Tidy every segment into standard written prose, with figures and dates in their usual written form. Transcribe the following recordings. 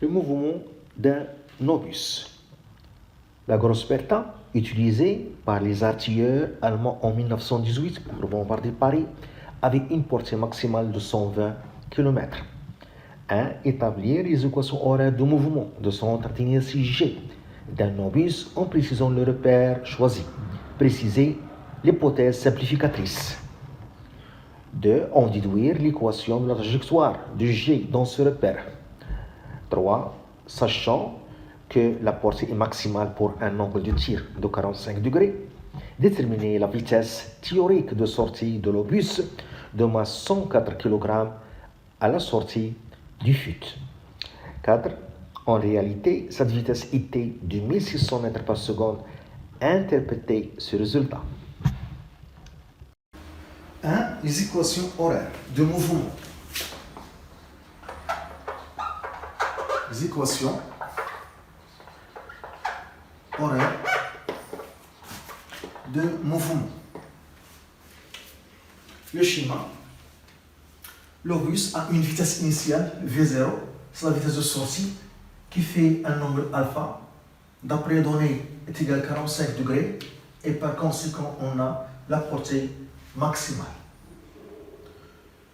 le mouvement d'un obus. La grosse berta, utilisée par les artilleurs allemands en 1918 pour bombarder Paris, avait une portée maximale de 120 km. 1. Établir les équations horaires de mouvement de son entretien G d'un obus en précisant le repère choisi. Préciser l'hypothèse simplificatrice. 2. En déduire l'équation de la trajectoire de G dans ce repère. 3. Sachant que la portée est maximale pour un angle de tir de 45 degrés, déterminer la vitesse théorique de sortie de l'obus de masse 104 kg à la sortie du fut. 4. En réalité, cette vitesse était de 1600 mètres par seconde. Interpréter ce résultat. 1. Les équations horaires de mouvement. Les équations horaires de mouvement. Le schéma. L'obus a une vitesse initiale V0, c'est la vitesse de sortie, qui fait un angle alpha. D'après les données, est égal à 45 degrés et par conséquent, on a la portée maximale.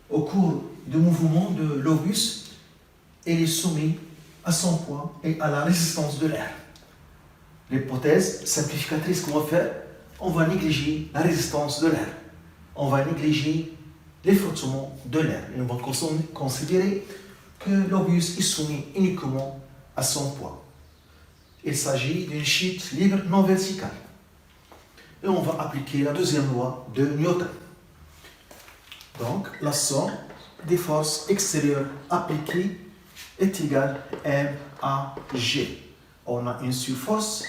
Au cours du mouvement de l'obus, il est soumis à son poids et à la résistance de l'air. L'hypothèse simplificatrice qu'on va faire, on va négliger la résistance de l'air. On va négliger les frottements de l'air. Et on va considérer que l'obus est soumis uniquement à son poids. Il s'agit d'une chute libre non verticale. Et on va appliquer la deuxième loi de Newton. Donc, la somme des forces extérieures appliquées est égale à M à G. On a une surforce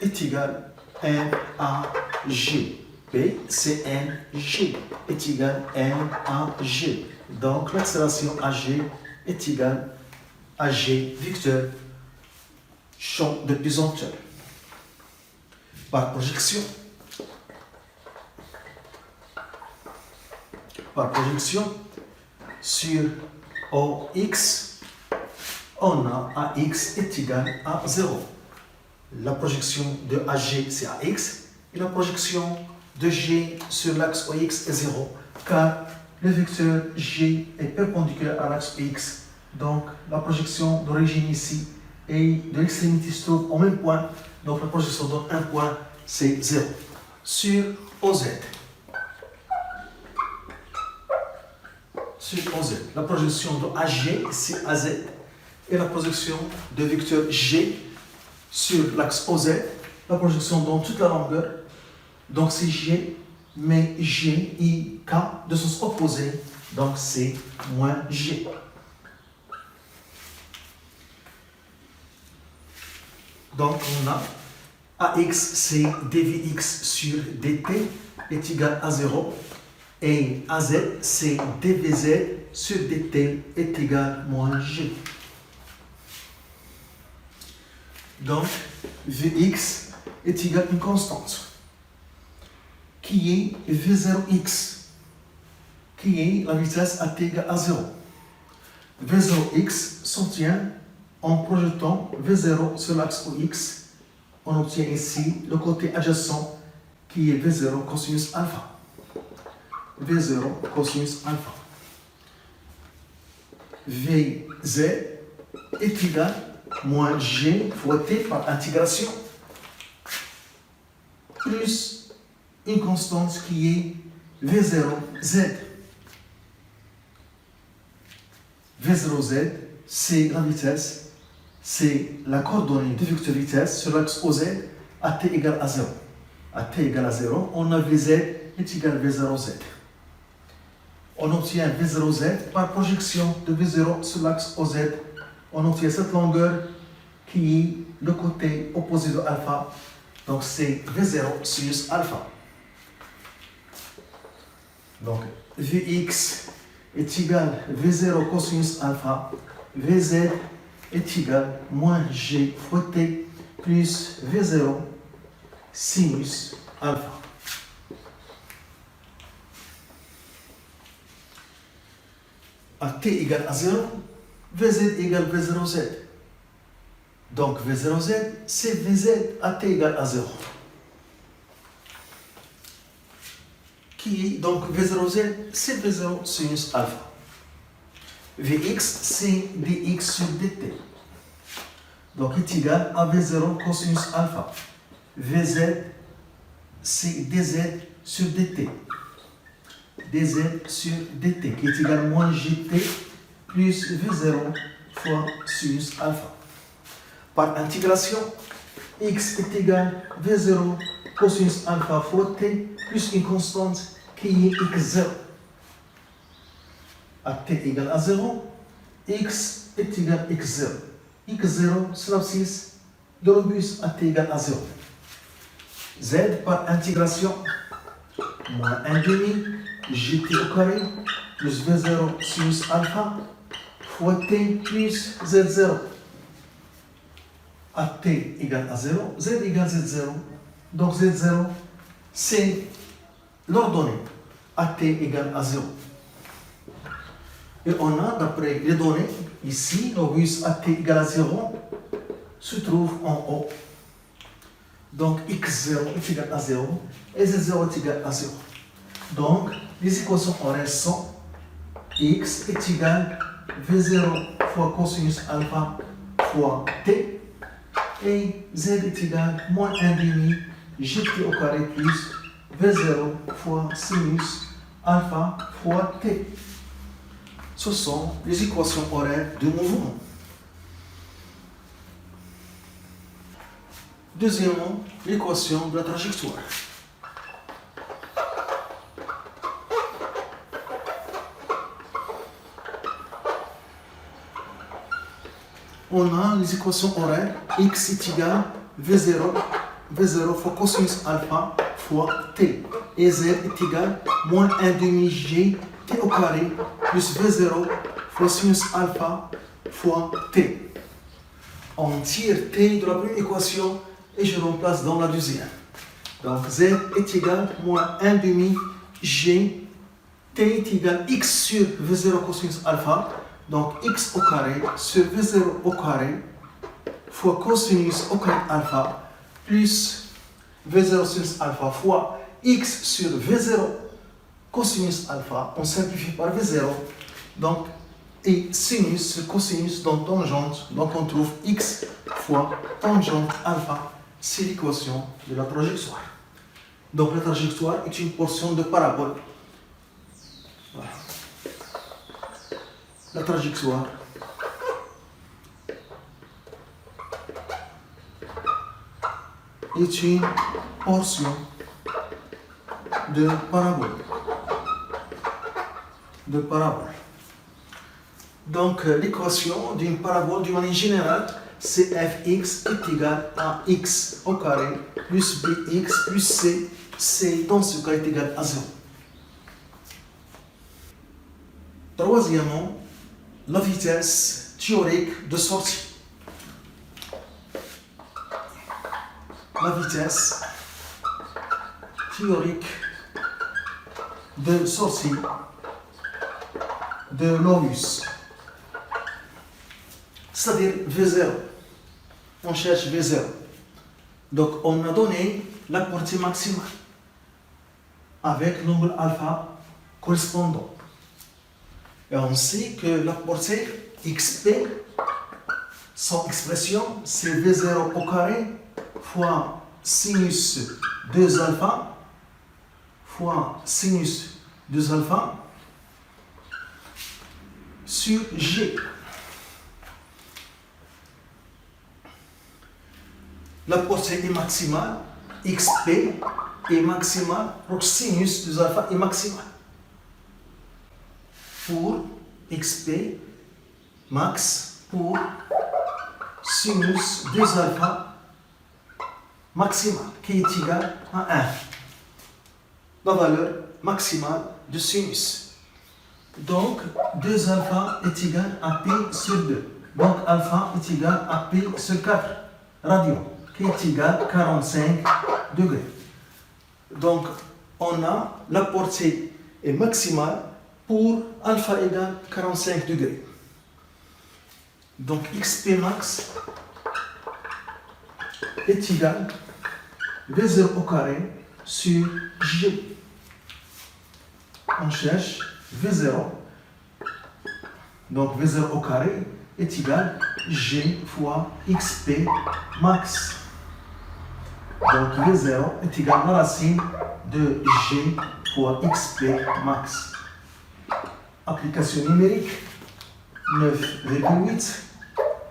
est égale à M à G. P, c'est N, G est égal à M à G. Donc, l'accélération AG est égale à G vecteur champ de pesanteur. Par projection, sur OX, on a AX est égal à 0. La projection de AG, c'est AX, et la projection de G sur l'axe OX est 0, car le vecteur G est perpendiculaire à l'axe X. Donc, la projection d'origine ici et de l'extrémité se trouve au même point. Donc, la projection donne un point, c'est 0. Sur OZ. La projection de AG, c'est AZ. Et la projection de vecteur G sur l'axe OZ, la projection dans toute la longueur. Donc, c'est G, mais G, I, K, de sens opposé. Donc, c'est moins G. Donc, on a AX, c'est dVx sur dt est égal à 0. Et AZ, c'est dVz sur dt est égal à moins G. Donc, Vx est égal à une constante qui est V0x, qui est la vitesse à t égale à 0. V0x s'obtient en projetant V0 sur l'axe OX. On obtient ici le côté adjacent qui est V0 cosinus alpha. V0 cosinus alpha. Vz est égal à moins G fois T par intégration plus une constante qui est V0z. V0z, c'est la vitesse, c'est la coordonnée de vecteur vitesse sur l'axe OZ à t égale à 0. À t égale à 0, on a Vz est égal à V0z. On obtient V0z par projection de V0 sur l'axe OZ. On obtient cette longueur qui est le côté opposé de alpha. Donc c'est V0 sinus alpha. Donc Vx est égal à V0 cosinus alpha. Vz est égal à moins G fois T plus V0 sinus alpha. À t égale à 0, Vz égale V0Z. Donc V0Z, c'est Vz à t égale à 0. Donc V0Z, c'est V0 sinus alpha. Vx, c'est dx sur dt. Donc est égal à V0 cosinus alpha. Vz, c'est dz sur dt. dz sur dt, qui est égal à moins gt plus V0 fois sinus alpha. Par intégration, x est égal à V0 cosinus alpha fois t plus une constante qui est x0. À t égale à 0, x est égal à x0. x0, c'est l'abscisse de l'obus à t égale à 0. Z par intégration, moins 1 demi, gt au carré, plus V0 sinus alpha, fois t plus z0. À t égale à 0, z égale z0. Donc z0, c'est l'ordonnée à t égale à 0. Et on a, d'après les données, ici, l'obus à t égale à 0 se trouve en haut. Donc x0 est égal à 0 et z0 est égal à 0. Donc les équations horaires sont x est égal à v0 fois cosinus alpha fois t et z est égal à moins 1 demi gt au carré plus v0 fois sinus alpha fois t. Ce sont les équations horaires de mouvement. Deuxièmement, l'équation de la trajectoire. On a les équations horaires x est égal à v0 fois cosinus alpha fois t et z est égal à moins 1 demi g t au carré plus v0 fois sinus alpha fois t. On tire t de la première équation et je remplace dans la deuxième. Donc z est égal à moins 1 demi g t est égal à x sur v0 cosinus alpha. Donc x au carré sur v0 au carré fois cosinus au carré alpha plus v0 sinus alpha fois x sur v0 cosinus alpha. On simplifie par v0. Donc, et sinus sur cosinus dans tangente. Donc on trouve x fois tangente alpha. C'est l'équation de la trajectoire. Donc la trajectoire est une portion de parabole. Voilà. La trajectoire est une portion de parabole. Donc l'équation d'une parabole d'une manière générale, c'est fx est égal à x au carré plus bx plus c. C dans ce cas est égal à 0. Troisièmement, la vitesse théorique de sortie. La vitesse théorique de sortie de l'obus, c'est-à-dire V0. On cherche V0. Donc on a donné la portée maximale avec l'angle alpha correspondant. Et on sait que la portée xp, son expression, c'est V0 au carré fois sinus 2 alpha fois sinus 2 alpha sur G. La portée est maximale, xp est maximale, donc sinus 2 alpha est maximal. Pour xp max pour sinus 2 alpha maximal qui est égal à 1. La valeur maximale de sinus. Donc 2 alpha est égal à p sur 2. Donc alpha est égal à p sur 4 radians qui est égal à 45 degrés. Donc on a la portée est maximale pour alpha égale 45 degrés. Donc XP max est égal à V0 au carré sur G. On cherche V0. Donc V0 au carré est égal à G fois XP max. Donc V0 est égal à la racine de G fois XP max. Application numérique 9,8.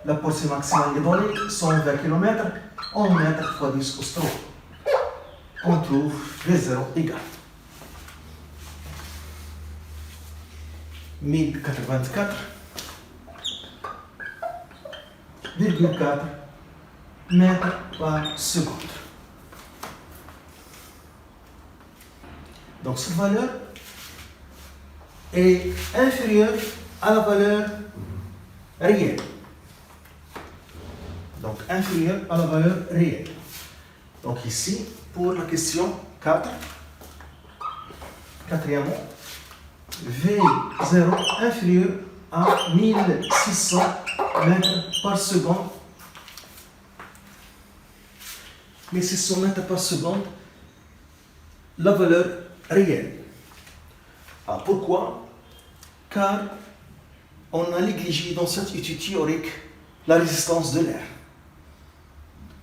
La portée maximale est donnée 120 km en mètres fois 10 au stroke. On trouve V0 égal 1084,4 mètres par seconde. Donc cette valeur est inférieure à la valeur réelle. Donc inférieure à la valeur réelle. Donc ici, pour la question 4, quatrièmement, V0 inférieur à 1600 mètres par seconde. 1600 mètres par seconde, la valeur réelle. Alors pourquoi? Car on a négligé dans cette étude théorique la résistance de l'air.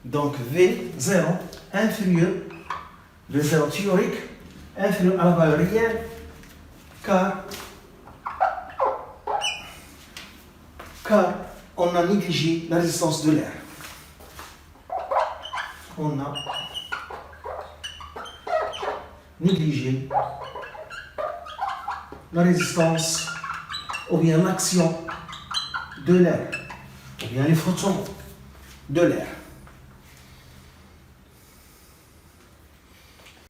Donc V0 inférieur, V0 théorique inférieur à la valeur réelle, car on a négligé la résistance de l'air. On a négligé la résistance ou bien l'action de l'air, ou bien les photons de l'air.